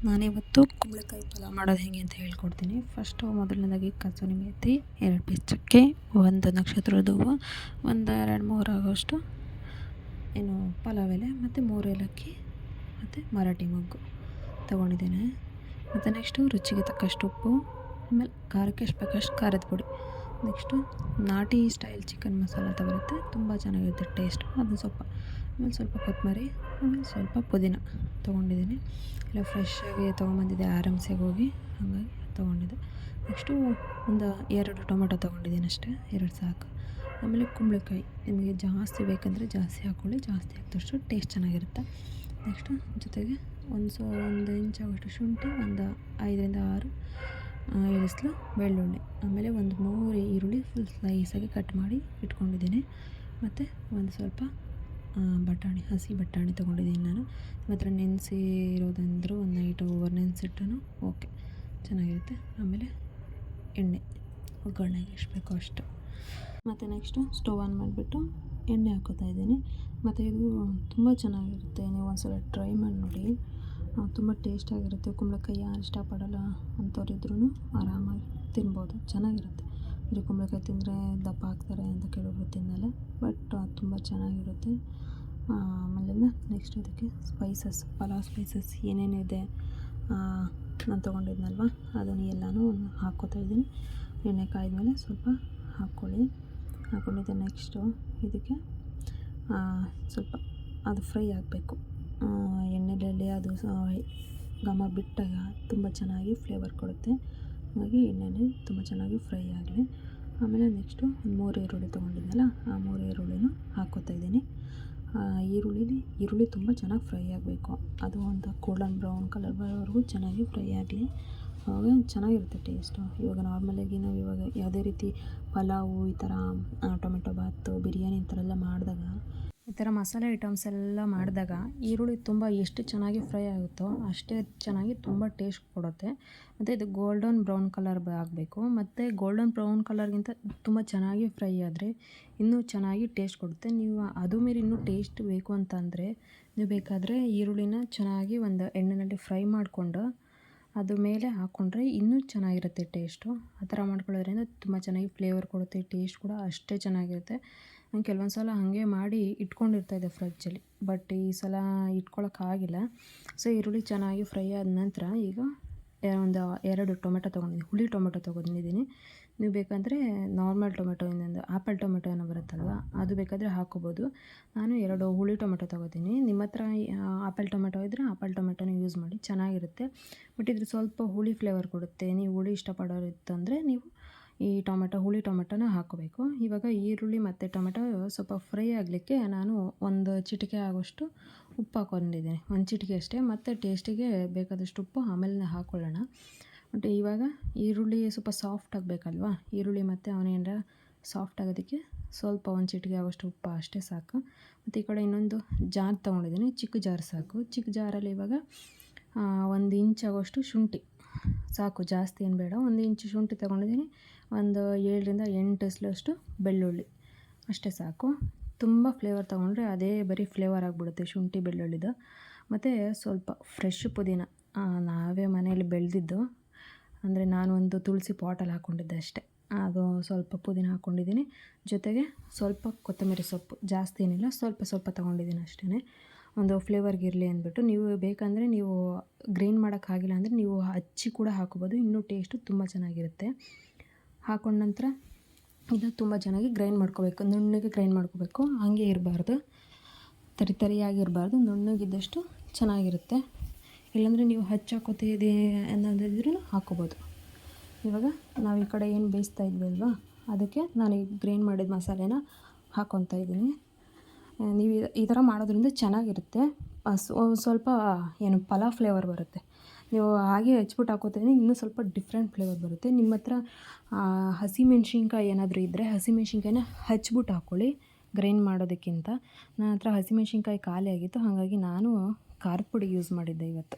ನಾನಿವತ್ತು ಕುಂಬಳಕಾಯಿ ಪಲಾವ್ ಮಾಡೋದು ಹೇಗೆ ಅಂತ ಹೇಳ್ಕೊಡ್ತೀನಿ. ಫಸ್ಟು ಮೊದಲನೇದಾಗಿ ಕಸೂರಿ ಮೇಥಿ, 2 ಪೀಸ್ ಚಕ್ಕೆ, 1 ನಕ್ಷತ್ರದ ಹೂವು, ಒಂದು 2-3 ಆಗೋಷ್ಟು ಏನು ಪಲಾವ್ ಎಲೆ ಮತ್ತು 3 ಏಲಕ್ಕಿ ಮತ್ತು ಮರಾಠಿ ಮೊಗ್ಗು ತೊಗೊಂಡಿದ್ದೇನೆ. ಮತ್ತು ನೆಕ್ಸ್ಟು ರುಚಿಗೆ ತಕ್ಕಷ್ಟು ಉಪ್ಪು, ಆಮೇಲೆ ಖಾರಕ್ಕೆ ಎಷ್ಟು ಬೇಕಷ್ಟು ಖಾರದ ಪುಡಿ. ನೆಕ್ಸ್ಟು ನಾಟಿ ಸ್ಟೈಲ್ ಚಿಕನ್ ಮಸಾಲ ಅಂತ ಬರುತ್ತೆ, ತುಂಬ ಚೆನ್ನಾಗಿರುತ್ತೆ ಟೇಸ್ಟು, ಅದು ಸ್ವಲ್ಪ. ಆಮೇಲೆ ಸ್ವಲ್ಪ ಕೊತ್ತಂಬರಿ, ಆಮೇಲೆ ಸ್ವಲ್ಪ ಪುದೀನ ತೊಗೊಂಡಿದ್ದೀನಿ. ಎಲ್ಲ ಫ್ರೆಶ್ಶಾಗಿ ತೊಗೊಂಬಂದಿದ್ದೆ ಆರಾಮ್ಸೆಗೆ ಹೋಗಿ, ಹಾಗಾಗಿ ತೊಗೊಂಡಿದ್ದೆ. ನೆಕ್ಸ್ಟು ಒಂದು 2 ಟೊಮೆಟೊ ತೊಗೊಂಡಿದ್ದೀನಿ ಅಷ್ಟೇ, 2 ಸಾಕು. ಆಮೇಲೆ ಕುಂಬಳಕಾಯಿ ನಿಮಗೆ ಜಾಸ್ತಿ ಬೇಕಂದರೆ ಜಾಸ್ತಿ ಹಾಕ್ಕೊಳ್ಳಿ, ಜಾಸ್ತಿ ಹಾಕಿದಷ್ಟು ಟೇಸ್ಟ್ ಚೆನ್ನಾಗಿರುತ್ತೆ. ನೆಕ್ಸ್ಟು ಜೊತೆಗೆ ಒಂದು ಇಂಚಾಗೋಷ್ಟು ಶುಂಠಿ, ಒಂದು 5-6 ಇಳಿಸ್ಲು ಬೆಳ್ಳುಳ್ಳಿ, ಆಮೇಲೆ ಒಂದು 3 ಈರುಳ್ಳಿ ಫುಲ್ ಸ್ಲೈಸಾಗಿ ಕಟ್ ಮಾಡಿ ಇಟ್ಕೊಂಡಿದ್ದೀನಿ. ಮತ್ತು ಒಂದು ಸ್ವಲ್ಪ ಬಟಾಣಿ, ಹಸಿ ಬಟಾಣಿ ತೊಗೊಂಡಿದ್ದೀನಿ ನಾನು. ಮಾತ್ರ ನೆನೆಸಿ ಇರೋದಂದರೂ ಒಂದು ನೈಟು ಓವರ್ ನೆನೆಸಿಟ್ಟನು ಓಕೆ, ಚೆನ್ನಾಗಿರುತ್ತೆ. ಆಮೇಲೆ ಎಣ್ಣೆ, ಒಗ್ಗರಣೆಗೆ ಎಷ್ಟು ಬೇಕೋ ಅಷ್ಟು. ಮತ್ತು ನೆಕ್ಸ್ಟು ಸ್ಟವ್ ಆನ್ ಮಾಡಿಬಿಟ್ಟು ಎಣ್ಣೆ ಹಾಕ್ಕೋತಾ ಇದ್ದೀನಿ. ಮತ್ತು ಇದು ತುಂಬ ಚೆನ್ನಾಗಿರುತ್ತೆ, ನೀವು ಒಂದ್ಸಲ ಟ್ರೈ ಮಾಡಿ ನೋಡಿ, ತುಂಬ ಟೇಸ್ಟಾಗಿರುತ್ತೆ. ಕುಂಬಳಕಾಯಿ ಯಾರು ಇಷ್ಟಪಡೋಲ್ಲ ಅಂಥವ್ರಿದ್ರೂ ಆರಾಮಾಗಿ ತಿನ್ಬೋದು, ಚೆನ್ನಾಗಿರುತ್ತೆ. ಬರೀ ಕುಂಬಳಕಾಯಿ ತಿಂದರೆ ದಪ್ಪ ಆಗ್ತಾರೆ ಅಂತ ಕೆಲವೊಬ್ರು ತಿನ್ನಲ್ಲ, ಬಟ್ ತುಂಬ ಚೆನ್ನಾಗಿರುತ್ತೆ. ಆಮೇಲೆ ನೆಕ್ಸ್ಟ್ ಅದಕ್ಕೆ ಸ್ಪೈಸಸ್, ಪಲಾವ್ ಸ್ಪೈಸಸ್ ಏನೇನಿದೆ ನಾನು ತೊಗೊಂಡಿದ್ನಲ್ವ ಅದನ್ನು ಎಲ್ಲನೂ ಹಾಕ್ಕೋತಾ ಇದ್ದೀನಿ. ಎಣ್ಣೆ ಕಾಯ್ದಮೇಲೆ ಸ್ವಲ್ಪ ಹಾಕ್ಕೊಂಡಿದ್ದೆ. ನೆಕ್ಸ್ಟು ಇದಕ್ಕೆ ಸ್ವಲ್ಪ ಅದು ಫ್ರೈ ಆಗಬೇಕು ಎಣ್ಣೆಯಲ್ಲಿ, ಅದು ಘಮ ಬಿಟ್ಟಾಗ ತುಂಬ ಚೆನ್ನಾಗಿ ಫ್ಲೇವರ್ ಕೊಡುತ್ತೆ. ಹಾಗಾಗಿ ಎಣ್ಣೆಯಲ್ಲಿ ತುಂಬ ಚೆನ್ನಾಗಿ ಫ್ರೈ ಆಗಲಿ. ಆಮೇಲೆ ನೆಕ್ಸ್ಟು 3 ಈರುಳ್ಳಿ ತೊಗೊಂಡಿದ್ದೆನಲ್ಲ, ಆ 3 ಈರುಳ್ಳಿನೂ ಹಾಕ್ಕೋತಾ ಇದ್ದೀನಿ. ಈರುಳ್ಳಿ ತುಂಬ ಚೆನ್ನಾಗಿ ಫ್ರೈ ಆಗಬೇಕು, ಅದು ಒಂದು ಗೋಲ್ಡನ್ ಬ್ರೌನ್ ಕಲರ್ ಬರೋವರೆಗೂ ಚೆನ್ನಾಗಿ ಫ್ರೈ ಆಗಲಿ, ಆವಾಗ ಚೆನ್ನಾಗಿರುತ್ತೆ ಟೇಸ್ಟು. ಇವಾಗ ನಾರ್ಮಲಾಗಿ ನಾವು ಇವಾಗ ಯಾವುದೇ ರೀತಿ ಪಲಾವು ಈ ಥರ ಟೊಮೆಟೊ ಬಾತು, ಬಿರಿಯಾನಿ ಈ ಥರ ಎಲ್ಲ ಮಾಡಿದಾಗ, ಈ ಥರ ಮಸಾಲೆ ಐಟಮ್ಸ್ ಎಲ್ಲ ಮಾಡಿದಾಗ ಈರುಳ್ಳಿ ತುಂಬ ಎಷ್ಟು ಚೆನ್ನಾಗಿ ಫ್ರೈ ಆಗುತ್ತೋ ಅಷ್ಟೇ ಚೆನ್ನಾಗಿ ತುಂಬ ಟೇಸ್ಟ್ ಕೊಡುತ್ತೆ. ಮತ್ತು ಇದು ಗೋಲ್ಡನ್ ಬ್ರೌನ್ ಕಲರ್ ಆಗಬೇಕು, ಮತ್ತು ಗೋಲ್ಡನ್ ಬ್ರೌನ್ ಕಲರ್ಗಿಂತ ತುಂಬ ಚೆನ್ನಾಗಿ ಫ್ರೈ ಆದರೆ ಇನ್ನೂ ಚೆನ್ನಾಗಿ ಟೇಸ್ಟ್ ಕೊಡುತ್ತೆ. ನೀವು ಅದು ಮೀರಿ ಇನ್ನೂ ಟೇಸ್ಟ್ ಬೇಕು ಅಂತಂದರೆ ನೀವು ಬೇಕಾದರೆ ಈರುಳ್ಳಿನ ಚೆನ್ನಾಗಿ ಒಂದು ಎಣ್ಣೆಯಲ್ಲಿ ಫ್ರೈ ಮಾಡಿಕೊಂಡು ಅದು ಮೇಲೆ ಹಾಕ್ಕೊಂಡ್ರೆ ಇನ್ನೂ ಚೆನ್ನಾಗಿರುತ್ತೆ ಟೇಸ್ಟು. ಆ ಥರ ಮಾಡ್ಕೊಳ್ಳೋದ್ರಿಂದ ತುಂಬ ಚೆನ್ನಾಗಿ ಫ್ಲೇವರ್ ಕೊಡುತ್ತೆ, ಟೇಸ್ಟ್ ಕೂಡ ಅಷ್ಟೇ ಚೆನ್ನಾಗಿರುತ್ತೆ. ನಾನು ಕೆಲವೊಂದು ಸಲ ಹಾಗೆ ಮಾಡಿ ಇಟ್ಕೊಂಡಿರ್ತಾಯಿದ್ದೆ ಫ್ರಿಜ್ಜಲ್ಲಿ, ಬಟ್ ಈ ಸಲ ಇಟ್ಕೊಳ್ಳೋಕ್ಕಾಗಿಲ್ಲ. ಸೊ ಈರುಳ್ಳಿ ಚೆನ್ನಾಗಿ ಫ್ರೈ ಆದ ನಂತರ ಈಗ ಒಂದು 2 ಟೊಮೆಟೊ ತೊಗೊಂಡಿದ್ದೀನಿ, ಹುಳಿ ಟೊಮೆಟೊ ತೊಗೊಂಡಿದ್ದೀನಿ. ನೀವು ಬೇಕಂದರೆ ನಾರ್ಮಲ್ ಟೊಮೆಟೊ, ಇನ್ನೊಂದು ಆ್ಯಪಲ್ ಟೊಮೆಟೊ ಏನೋ ಬರುತ್ತಲ್ವ ಅದು ಬೇಕಾದರೆ ಹಾಕ್ಕೋಬೋದು. ನಾನು 2 ಹುಳಿ ಟೊಮೆಟೊ ತೊಗೋತೀನಿ. ನಿಮ್ಮ ಹತ್ರ ಆ್ಯಪಲ್ ಟೊಮೆಟೊ ಇದ್ದರೆ ಆ್ಯಪಲ್ ಟೊಮೆಟೊನ ಯೂಸ್ ಮಾಡಿ, ಚೆನ್ನಾಗಿರುತ್ತೆ. ಬಟ್ ಇದು ಸ್ವಲ್ಪ ಹುಳಿ ಫ್ಲೇವರ್ ಕೊಡುತ್ತೆ. ನೀವು ಹುಳಿ ಇಷ್ಟಪಡೋರು ಇತ್ತಂದರೆ ನೀವು ಈ ಹುಳಿ ಟೊಮೆಟೊನ ಹಾಕ್ಕೋಬೇಕು. ಇವಾಗ ಈರುಳ್ಳಿ ಮತ್ತು ಟೊಮೆಟೊ ಸ್ವಲ್ಪ ಫ್ರೈ ಆಗಲಿಕ್ಕೆ ನಾನು ಒಂದು ಚಿಟಿಕೆ ಆಗೋಷ್ಟು ಉಪ್ಪು ಹಾಕ್ಕೊಂಡಿದ್ದೀನಿ, ಒಂದು ಚಿಟಿಕೆ ಅಷ್ಟೇ. ಮತ್ತು ಟೇಸ್ಟಿಗೆ ಬೇಕಾದಷ್ಟು ಉಪ್ಪು ಆಮೇಲೆ ಹಾಕ್ಕೊಳ್ಳೋಣ. ಬಟ್ ಇವಾಗ ಈರುಳ್ಳಿ ಸ್ವಲ್ಪ ಸಾಫ್ಟ್ ಆಗಬೇಕಲ್ವ, ಈರುಳ್ಳಿ ಮತ್ತು ಆನಿಯನ್ ಸಾಫ್ಟ್ ಆಗೋದಕ್ಕೆ ಸ್ವಲ್ಪ ಒಂದು ಚಿಟಿಕೆ ಆಗೋಷ್ಟು ಉಪ್ಪು ಅಷ್ಟೇ ಸಾಕು. ಮತ್ತು ಈ ಕಡೆ ಇನ್ನೊಂದು ಜಾರ್ ತೊಗೊಂಡಿದ್ದೀನಿ, ಚಿಕ್ಕ ಜಾರ್ ಸಾಕು. ಚಿಕ್ಕ ಜಾರಲ್ಲಿ ಇವಾಗ 1 ಇಂಚ್ ಆಗೋಷ್ಟು ಶುಂಠಿ ಸಾಕು, ಜಾಸ್ತಿ ಏನು ಬೇಡ. 1 ಇಂಚು ಶುಂಠಿ ತೊಗೊಂಡಿದ್ದೀನಿ, ಒಂದು 7-8 ಎಸಳಷ್ಟು ಬೆಳ್ಳುಳ್ಳಿ ಅಷ್ಟೇ ಸಾಕು. ತುಂಬ ಫ್ಲೇವರ್ ತೊಗೊಂಡ್ರೆ ಅದೇ ಬರೀ ಫ್ಲೇವರ್ ಆಗಿಬಿಡುತ್ತೆ ಶುಂಠಿ ಬೆಳ್ಳುಳ್ಳಿದು. ಮತ್ತು ಸ್ವಲ್ಪ ಫ್ರೆಶ್ ಪುದೀನ, ನಾವೇ ಮನೆಯಲ್ಲಿ ಬೆಳೆದಿದ್ದು, ಅಂದರೆ ನಾನು ಒಂದು ತುಳಸಿ ಪಾಟಲ್ಲಿ ಹಾಕ್ಕೊಂಡಿದ್ದೆ ಅಷ್ಟೇ, ಅದು ಸ್ವಲ್ಪ ಪುದೀನ ಹಾಕ್ಕೊಂಡಿದ್ದೀನಿ. ಜೊತೆಗೆ ಸ್ವಲ್ಪ ಕೊತ್ತಂಬರಿ ಸೊಪ್ಪು, ಜಾಸ್ತಿ ಏನಿಲ್ಲ, ಸ್ವಲ್ಪ ತೊಗೊಂಡಿದ್ದೀನಿ ಅಷ್ಟೇ, ಒಂದು ಫ್ಲೇವರ್ಗೆ ಇರಲಿ ಅಂದ್ಬಿಟ್ಟು. ನೀವು ಬೇಕಂದರೆ ನೀವು ಗ್ರೈಂಡ್ ಮಾಡೋಕ್ಕಾಗಿಲ್ಲ ಅಂದರೆ ನೀವು ಹಚ್ಚಿ ಕೂಡ ಹಾಕ್ಕೋಬೋದು, ಇನ್ನೂ ಟೇಸ್ಟು ತುಂಬ ಚೆನ್ನಾಗಿರುತ್ತೆ. ಹಾಕೊಂಡ ನಂತರ ಇದು ತುಂಬ ಚೆನ್ನಾಗಿ ಗ್ರೈಂಡ್ ಮಾಡ್ಕೋಬೇಕು, ನುಣ್ಣಗೆ ಗ್ರೈಂಡ್ ಮಾಡ್ಕೋಬೇಕು, ಹಾಗೆ ಇರಬಾರ್ದು, ತರಿಯಾಗಿರಬಾರ್ದು, ನುಣ್ಣಗಿದ್ದಷ್ಟು ಚೆನ್ನಾಗಿರುತ್ತೆ. ಇಲ್ಲಾಂದರೆ ನೀವು ಹಚ್ಚಾಕೋತಿದೆ ಅನ್ನೋದಿದ್ರೂ ಹಾಕ್ಕೋಬೋದು. ಇವಾಗ ನಾವು ಈ ಕಡೆ ಏನು ಬೇಯಿಸ್ತಾ ಇದ್ವಿ ಅಲ್ವಾ, ಅದಕ್ಕೆ ನಾನು ಈ ಗ್ರೈಂಡ್ ಮಾಡಿದ ಮಸಾಲೆನ ಹಾಕ್ಕೊತಾ ಇದ್ದೀನಿ. ನೀವು ಈ ಥರ ಮಾಡೋದ್ರಿಂದ ಚೆನ್ನಾಗಿರುತ್ತೆ, ಸ್ವಲ್ಪ ಏನು ಪಲಾವ್ ಫ್ಲೇವರ್ ಬರುತ್ತೆ. ನೀವು ಹಾಗೆ ಹಚ್ಬಿಟ್ಟು ಹಾಕೋತಿದ್ರೆ ಇನ್ನೂ ಸ್ವಲ್ಪ ಡಿಫ್ರೆಂಟ್ ಫ್ಲೇವರ್ ಬರುತ್ತೆ. ನಿಮ್ಮ ಹತ್ರ ಹಸಿಮೆಣ್ಸಿನ್ಕಾಯಿ ಏನಾದರೂ ಇದ್ದರೆ ಹಸಿಮೆಣ್ಸಿನ್ಕಾಯಿನ ಹಚ್ಬಿಟ್ಟು ಹಾಕ್ಕೊಳ್ಳಿ ಗ್ರೈಂಡ್ ಮಾಡೋದಕ್ಕಿಂತ. ನನ್ನ ಹತ್ರ ಹಸಿಮೆಣ್ಸಿನ್ಕಾಯಿ ಖಾಲಿ ಆಗಿತ್ತು, ಹಾಗಾಗಿ ನಾನು ಖಾರದ ಪುಡಿ ಯೂಸ್ ಮಾಡಿದ್ದೆ ಇವತ್ತು.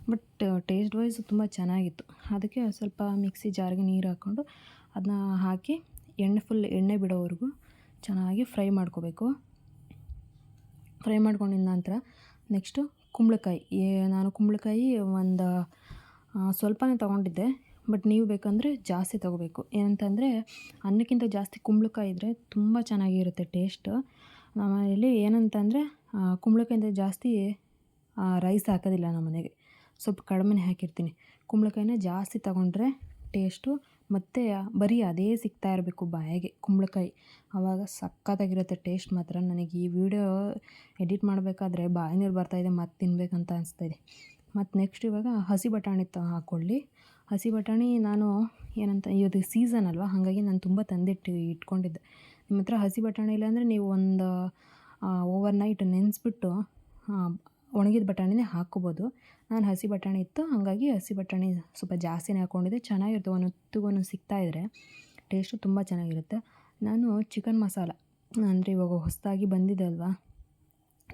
ಬಟ್ ಟೇಸ್ಟ್ ವೈಸ್ ತುಂಬ ಚೆನ್ನಾಗಿತ್ತು. ಅದಕ್ಕೆ ಸ್ವಲ್ಪ ಮಿಕ್ಸಿ ಜಾರ್ಗೆ ನೀರು ಹಾಕ್ಕೊಂಡು ಅದನ್ನ ಹಾಕಿ ಎಣ್ಣೆ ಬಿಡೋವರೆಗೂ ಚೆನ್ನಾಗಿ ಫ್ರೈ ಮಾಡ್ಕೋಬೇಕು. ಫ್ರೈ ಮಾಡ್ಕೊಂಡಿದ ನಂತರ ನೆಕ್ಸ್ಟು ಕುಂಬಳಕಾಯಿ ನಾನು ಕುಂಬಳಕಾಯಿ ಒಂದು ಸ್ವಲ್ಪನೇ ತೊಗೊಂಡಿದ್ದೆ. ಬಟ್ ನೀವು ಬೇಕಂದರೆ ಜಾಸ್ತಿ ತೊಗೋಬೇಕು. ಏನಂತಂದರೆ ಅನ್ನಕ್ಕಿಂತ ಜಾಸ್ತಿ ಕುಂಬಳಕಾಯಿ ಇದ್ದರೆ ತುಂಬ ಚೆನ್ನಾಗಿರುತ್ತೆ ಟೇಸ್ಟು. ನಮ್ಮ ಮನೇಲಿ ಏನಂತಂದರೆ ಕುಂಬಳಕಾಯಿಂದ ಜಾಸ್ತಿ ರೈಸ್ ಹಾಕೋದಿಲ್ಲ ನಮ್ಮ ಮನೆಗೆ, ಸ್ವಲ್ಪ ಕಡಿಮೆನೇ ಹಾಕಿರ್ತೀನಿ. ಕುಂಬಳಕಾಯಿನ ಜಾಸ್ತಿ ತೊಗೊಂಡ್ರೆ ಟೇಸ್ಟು ಮತ್ತು ಬರೀ ಅದೇ ಸಿಗ್ತಾ ಇರಬೇಕು ಬಾಯಿಗೆ ಕುಂಬಳಕಾಯಿ, ಆವಾಗ ಸಖತ್ತಾಗಿರುತ್ತೆ ಟೇಸ್ಟ್ ಮಾತ್ರ. ನನಗೆ ಈ ವಿಡಿಯೋ ಎಡಿಟ್ ಮಾಡಬೇಕಾದ್ರೆ ಬಾಯಿ ನೀರು ಬರ್ತಾಯಿದೆ, ಮತ್ತು ತಿನ್ನಬೇಕಂತ ಅನಿಸ್ತಾಯಿದೆ. ಮತ್ತು ನೆಕ್ಸ್ಟ್ ಇವಾಗ ಹಸಿ ಬಟಾಣಿ ಹಾಕ್ಕೊಳ್ಳಿ. ಹಸಿ ಬಟಾಣಿ ನಾನು ಏನಂತ ಇದು ಸೀಸನ್ ಅಲ್ವಾ, ಹಾಗಾಗಿ ನಾನು ತುಂಬ ಇಟ್ಕೊಂಡಿದ್ದೆ. ನಿಮ್ಮ ಹತ್ರ ಹಸಿ ಬಟಾಣಿ ಇಲ್ಲಾಂದರೆ ನೀವು ಒಂದು ಓವರ್ನೈಟ್ ನೆನೆಸ್ಬಿಟ್ಟು ಒಣಗಿದ ಬಟಾಣಿನೇ ಹಾಕ್ಕೋಬೋದು. ನಾನು ಹಸಿ ಬಟಾಣಿ ಇತ್ತು, ಹಾಗಾಗಿ ಹಸಿ ಬಟಾಣಿ ಸ್ವಲ್ಪ ಜಾಸ್ತಿನೇ ಹಾಕ್ಕೊಂಡಿದ್ದೆ. ಚೆನ್ನಾಗಿರುತ್ತೆ, ಒಂದೊತ್ತಿಗೂ ಸಿಗ್ತಾಯಿದ್ರೆ ಟೇಸ್ಟು ತುಂಬ ಚೆನ್ನಾಗಿರುತ್ತೆ. ನಾನು ಚಿಕನ್ ಮಸಾಲ ಅಂದರೆ ಇವಾಗ ಹೊಸದಾಗಿ ಬಂದಿದೆ ಅಲ್ವಾ,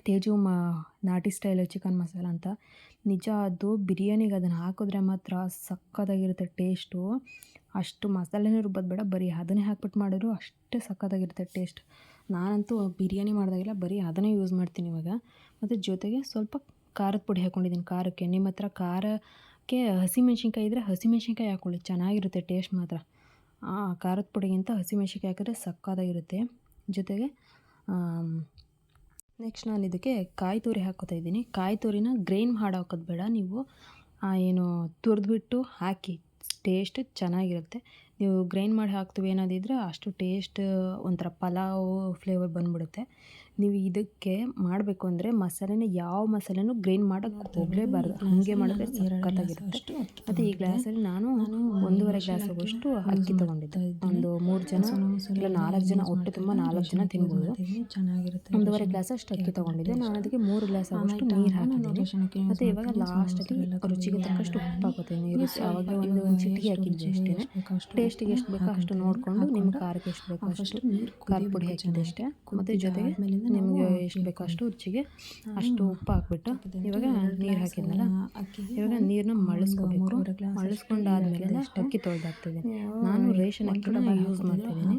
ತೇಜು ನಾಟಿ ಸ್ಟೈಲ್ ಚಿಕನ್ ಮಸಾಲ ಅಂತ, ನಿಜ ಅದು ಬಿರಿಯಾನಿಗೆ ಅದನ್ನು ಹಾಕಿದ್ರೆ ಮಾತ್ರ ಸಕ್ಕತ್ತಾಗಿರುತ್ತೆ ಟೇಸ್ಟು. ಅಷ್ಟು ಮಸಾಲೆನೇ ರುಬ್ಬೋದು ಬೇಡ, ಬರೀ ಅದನ್ನೇ ಹಾಕ್ಬಿಟ್ಟು ಮಾಡಿದ್ರು ಅಷ್ಟೇ ಸಕ್ಕತ್ತಾಗಿರುತ್ತೆ ಟೇಸ್ಟ್. ನಾನಂತೂ ಬಿರಿಯಾನಿ ಮಾಡಿದಾಗೆಲ್ಲ ಬರೀ ಅದನ್ನೇ ಯೂಸ್ ಮಾಡ್ತೀನಿ ಇವಾಗ. ಮತ್ತು ಜೊತೆಗೆ ಸ್ವಲ್ಪ ಖಾರದ ಪುಡಿ ಹಾಕ್ಕೊಂಡಿದ್ದೀನಿ ಖಾರಕ್ಕೆ. ನಿಮ್ಮ ಹತ್ರ ಖಾರಕ್ಕೆ ಹಸಿಮೆಣ್ಸಿನ್ಕಾಯಿ ಇದ್ದರೆ ಹಸಿಮೆಣ್ಸಿನ್ಕಾಯಿ ಹಾಕ್ಕೊಳ್ಳಿ, ಚೆನ್ನಾಗಿರುತ್ತೆ ಟೇಸ್ಟ್ ಮಾತ್ರ. ಖಾರದ ಪುಡಿಗಿಂತ ಹಸಿಮೆಣ್ಸಿನ್ಕಾಯಿ ಹಾಕಿದ್ರೆ ಸಕ್ಕತ್ತಾಗಿರುತ್ತೆ. ಜೊತೆಗೆ ನೆಕ್ಸ್ಟ್ ನಾನು ಇದಕ್ಕೆ ಕಾಯಿ ತುರಿ ಹಾಕ್ಕೋತಾ ಇದ್ದೀನಿ. ಕಾಯಿ ತುರಿನ ಗ್ರೈಂಡ್ ಮಾಡಿ ಹಾಕೋದು ಬೇಡ, ನೀವು ಏನು ತುರಿದ್ಬಿಟ್ಟು ಹಾಕಿ, ಟೇಸ್ಟ್ ಚೆನ್ನಾಗಿರುತ್ತೆ. ನೀವು ಗ್ರೈಂಡ್ ಮಾಡಿ ಹಾಕ್ತೀವಿ ಏನಾದಿದ್ರೆ ಅಷ್ಟು ಟೇಸ್ಟ್ ಒಂಥರ ಪಲಾವ್ ಫ್ಲೇವರ್ ಬಂದುಬಿಡುತ್ತೆ. ನೀವು ಇದಕ್ಕೆ ಮಾಡಬೇಕು ಅಂದರೆ ಮಸಾಲೆನ ಯಾವ ಮಸಾಲೆನೂ ಗ್ರೈಂಡ್ ಮಾಡೋಕ್ಕೆ ಹೋಗಲೇಬಾರ್ದು, ಹಾಗೆ ಮಾಡಿದ್ರೆ ಸಖತ್ತಾಗಿರುತ್ತೆ. ಮತ್ತು ಈ ಗ್ಲಾಸಲ್ಲಿ ನಾನು 1.5 ಗ್ಲಾಸ್ ಆಗೋಷ್ಟು ಅಕ್ಕಿ ತೊಗೊಂಡಿದ್ದೆ. ಒಂದು 3 ಜನ ಇಲ್ಲ 4 ಜನ, ಹೊಟ್ಟೆ ತುಂಬ 4 ಜನ ತಿನ್ಬೋದು. ಚೆನ್ನಾಗಿರುತ್ತೆ. 1.5 ಗ್ಲಾಸ್ ಅಷ್ಟು ಅಕ್ಕಿ ತೊಗೊಂಡಿದ್ದೆ. ನಾನು ಅದಕ್ಕೆ 3 ಗ್ಲಾಸ್ ಆಗೋಷ್ಟು ನೀರು ಹಾಕಿದ್ದೀನಿ. ಮತ್ತು ಇವಾಗ ಲಾಸ್ಟಲ್ಲಿ ರುಚಿಗೆ ತಕ್ಕಷ್ಟು ಉಪ್ಪು ಹಾಕೋತೀನಿ. ಆವಾಗ ಒಂದು ಚಿಟಿಕೆ ಹಾಕಿದ್ದೆ ಅಷ್ಟೇ. ಟೇಸ್ಟಿಗೆ ಎಷ್ಟು ಬೇಕೋ ಅಷ್ಟು ನೋಡಿಕೊಂಡು, ನಿಮ್ಮ ಖಾರಕ್ಕೆ ಎಷ್ಟು ಬೇಕೋ ಅಷ್ಟು ಖಾರದ ಪುಡಿ ಹಾಕಿದ್ದೆ ಅಷ್ಟೇ. ಮತ್ತು ಜೊತೆಗೆ ನಿಮಗೆ ಎಷ್ಟು ಬೇಕೋ ಅಷ್ಟು ರುಚಿಗೆ ಅಷ್ಟು ಉಪ್ಪು ಹಾಕ್ಬಿಟ್ಟು ಇವಾಗ ನೀರು ಹಾಕಿದ್ನಲ್ಲ, ಇವಾಗ ನೀರನ್ನ ಮಳಿಸ್ಕೋಬೇಕು. ಮಳಿಸ್ಕೊಂಡಾದ್ಮೇಲೆ ಅಕ್ಕಿ ತೊಳೆದಾಕ್ತಿದ್ದೀನಿ. ನಾನು ರೇಷನ್ ಅಕ್ಕಿನ ಯೂಸ್ ಮಾಡ್ತಿದ್ದೀನಿ.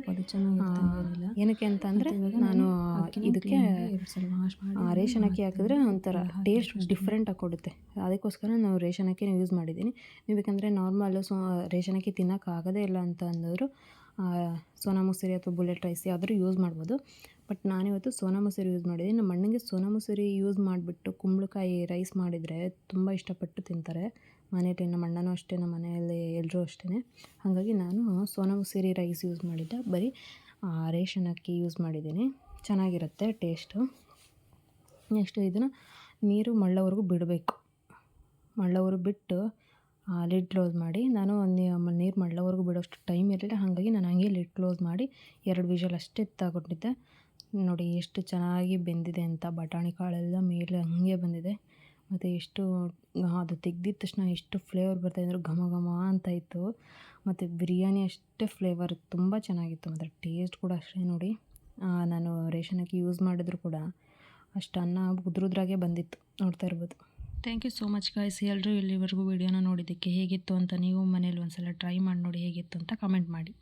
ಏನಕ್ಕೆ ಅಂತ ಅಂದರೆ ನಾನು ಇದಕ್ಕೆ ರೇಷನ್ ಅಕ್ಕಿ ಹಾಕಿದ್ರೆ ಒಂಥರ ಟೇಸ್ಟ್ ಡಿಫ್ರೆಂಟಾಗಿ ಕೊಡುತ್ತೆ, ಅದಕ್ಕೋಸ್ಕರ ನಾವು ರೇಷನ್ ಅಕ್ಕಿನ ಯೂಸ್ ಮಾಡಿದ್ದೀನಿ. ನೀವು ಬೇಕಂದರೆ ನಾರ್ಮಲ್ ರೇಷನ್ ಅಕ್ಕಿ ತಿನ್ನೋಕ್ಕಾಗೋದೇ ಇಲ್ಲ ಅಂತ ಅಂದವರು ಸೋನಾ ಮಸೂರಿ ಅಥವಾ ಬುಲೆಟ್ ರೈಸ್ ಯಾವ್ದಾದ್ರು ಯೂಸ್ ಮಾಡ್ಬೋದು. ಬಟ್ ನಾನಿವತ್ತು ಸೋನಾ ಮಸೂರಿ ಯೂಸ್ ಮಾಡಿದ್ದೀನಿ. ನಮ್ಮ ಅಣ್ಣಂಗೆ ಸೋನಾ ಮಸೂರಿ ಯೂಸ್ ಮಾಡಿಬಿಟ್ಟು ಕುಂಬಳಕಾಯಿ ರೈಸ್ ಮಾಡಿದರೆ ತುಂಬ ಇಷ್ಟಪಟ್ಟು ತಿಂತಾರೆ ಮನೆಯಲ್ಲಿ. ನಮ್ಮ ಅಣ್ಣನೂ ಅಷ್ಟೇ, ನಮ್ಮ ಮನೆಯಲ್ಲಿ ಎಲ್ಲರೂ ಅಷ್ಟೇ. ಹಾಗಾಗಿ ನಾನು ಸೋನಾ ಮಸೂರಿ ರೈಸ್ ಯೂಸ್ ಮಾಡಿದ್ದೆ, ಬರೀ ರೇಷನ್ ಅಕ್ಕಿ ಯೂಸ್ ಮಾಡಿದ್ದೀನಿ. ಚೆನ್ನಾಗಿರುತ್ತೆ ಟೇಸ್ಟು. ನೆಕ್ಸ್ಟ್ ಇದನ್ನು ನೀರು ಮಳ್ಳೋವರೆಗೂ ಬಿಡಬೇಕು. ಮಳ್ಳೋವರೆಗೂ ಬಿಟ್ಟು ಲಿಡ್ ಕ್ಲೋಸ್ ಮಾಡಿ, ನಾನು ನೀರು ಮಳ್ಳೋವರೆಗೂ ಬಿಡೋಷ್ಟು ಟೈಮ್ ಇರಲಿಲ್ಲ, ಹಾಗಾಗಿ ನಾನು ಹಂಗೆ ಲಿಡ್ ಕ್ಲೋಸ್ ಮಾಡಿ 2 ವಿಷಲ್ ಅಷ್ಟೇ ತಗೊಂಡಿದ್ದೆ. ನೋಡಿ ಎಷ್ಟು ಚೆನ್ನಾಗಿ ಬೆಂದಿದೆ ಅಂತ, ಬಟಾಣಿ ಕಾಳೆಲ್ಲ ಮೇಲೆ ಹಂಗೆ ಬಂದಿದೆ. ಮತ್ತು ಎಷ್ಟು ಅದು ತೆಗ್ದಿದ ತಕ್ಷಣ ಎಷ್ಟು ಫ್ಲೇವರ್ ಬರ್ತಾಯಿದೆ ಅಂದರೆ ಘಮ ಘಮ ಅಂತ ಇತ್ತು. ಮತ್ತು ಬಿರಿಯಾನಿ ಅಷ್ಟೇ ಫ್ಲೇವರ್ ತುಂಬ ಚೆನ್ನಾಗಿತ್ತು. ಮತ್ತು ಟೇಸ್ಟ್ ಕೂಡ ಅಷ್ಟೇ. ನೋಡಿ ನಾನು ರೇಷನ್ ಅಕ್ಕಿ ಯೂಸ್ ಮಾಡಿದ್ರು ಕೂಡ ಅಷ್ಟು ಅನ್ನ ಉದ್ರುದ್ರಾಗೆ ಬಂದಿತ್ತು, ನೋಡ್ತಾ ಇರ್ಬೋದು. Thank you so much guys. ಎಲ್ಲರೂ ಇಲ್ಲಿವರೆಗೂ ವಿಡಿಯೋನ ನೋಡಿದ್ದಕ್ಕೆ. ಹೇಗಿತ್ತು ಅಂತ ನೀವು ಮನೇಲಿ ಒಂದ್ಸಲ ಟ್ರೈ ಮಾಡಿ ನೋಡಿ, ಹೇಗಿತ್ತು ಅಂತ ಕಮೆಂಟ್ ಮಾಡಿ.